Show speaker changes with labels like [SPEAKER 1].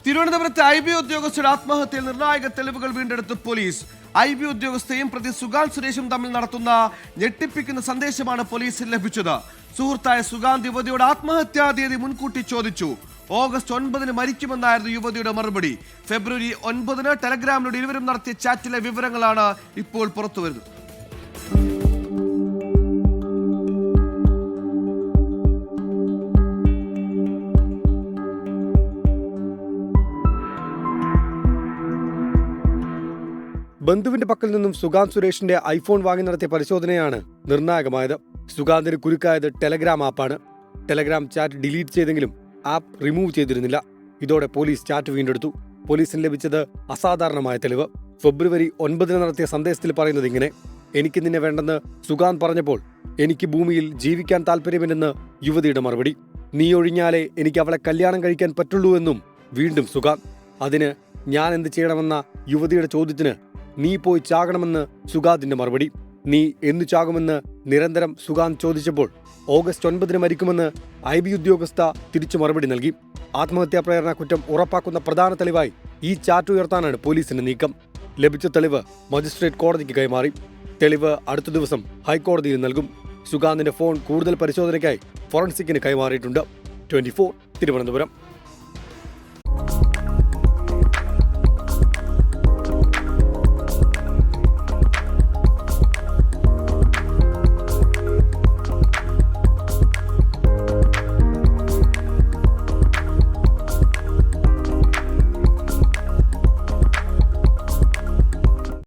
[SPEAKER 1] തിരുവനന്തപുരത്തെ IB ഉദ്യോഗസ്ഥരുടെ ആത്മഹത്യയിൽ നിർണായക തെളിവുകൾ വീണ്ടെടുത്ത് പോലീസ്. IB ഉദ്യോഗസ്ഥയും പ്രതി സുഗാന്ത് സുരേഷും തമ്മിൽ നടത്തുന്ന ഞെട്ടിപ്പിക്കുന്ന സന്ദേശമാണ് പോലീസിന് ലഭിച്ചത്. സുഹൃത്തായ സുഗാന്ത് യുവതിയുടെ ആത്മഹത്യാ തീയതി മുൻകൂട്ടി ചോദിച്ചു. ഓഗസ്റ്റ് 9 മരിക്കുമെന്നായിരുന്നു യുവതിയുടെ മറുപടി. ഫെബ്രുവരി 9 ടെലഗ്രാമിലൂടെ ഇരുവരും നടത്തിയ ചാറ്റിലെ വിവരങ്ങളാണ് ഇപ്പോൾ പുറത്തുവരുന്നത്.
[SPEAKER 2] ബന്ധുവിന്റെ പക്കൽ നിന്നും സുഗാന്ത് സുരേഷിന്റെ ഐഫോൺ വാങ്ങി നടത്തിയ പരിശോധനയാണ് നിർണായകമായത്. സുഗാന്തിന് കുരുക്കായത് ടെലഗ്രാം ആപ്പാണ്. ടെലഗ്രാം ചാറ്റ് ഡിലീറ്റ് ചെയ്തെങ്കിലും ആപ്പ് റിമൂവ് ചെയ്തിരുന്നില്ല. ഇതോടെ പോലീസ് ചാറ്റ് വീണ്ടെടുത്തു. പോലീസിന് ലഭിച്ചത് അസാധാരണമായ തെളിവ്. ഫെബ്രുവരി 9 നടത്തിയ സന്ദേശത്തിൽ പറയുന്നത് ഇങ്ങനെ: എനിക്ക് നിന്നെ വേണ്ടെന്ന് സുഗാന്ത് പറഞ്ഞപ്പോൾ എനിക്ക് ഭൂമിയിൽ ജീവിക്കാൻ താല്പര്യമില്ലെന്ന് യുവതിയുടെ മറുപടി. നീ ഒഴിഞ്ഞാലേ എനിക്ക് അവളെ കല്യാണം കഴിക്കാൻ പറ്റുള്ളൂ എന്നും വീണ്ടും സുഗാന്ത്. അതിന് ഞാൻ എന്ത് ചെയ്യണമെന്ന യുവതിയുടെ ചോദ്യത്തിന് നീ പോയി ചാകണമെന്ന് സുഗാന്തിന്റെ മറുപടി. നീ എന്നു ചാകുമെന്ന് നിരന്തരം സുഗാന്ത് ചോദിച്ചപ്പോൾ ഓഗസ്റ്റ് 9 മരിക്കുമെന്ന് IB ഉദ്യോഗസ്ഥ തിരിച്ചു മറുപടി നൽകി. ആത്മഹത്യാ പ്രേരണ കുറ്റം ഉറപ്പാക്കുന്ന പ്രധാന തെളിവായി ഈ ചാറ്റ് ഉയർത്താനാണ് പോലീസിന്റെ നീക്കം. ലഭിച്ച തെളിവ് മജിസ്ട്രേറ്റ് കോടതിക്ക് കൈമാറി. തെളിവ് അടുത്ത ദിവസം ഹൈക്കോടതിയിൽ നൽകും. സുഗാന്തിന്റെ ഫോൺ കൂടുതൽ പരിശോധനയ്ക്കായി ഫോറൻസിക്കിന് കൈമാറിയിട്ടുണ്ട്. 24 തിരുവനന്തപുരം.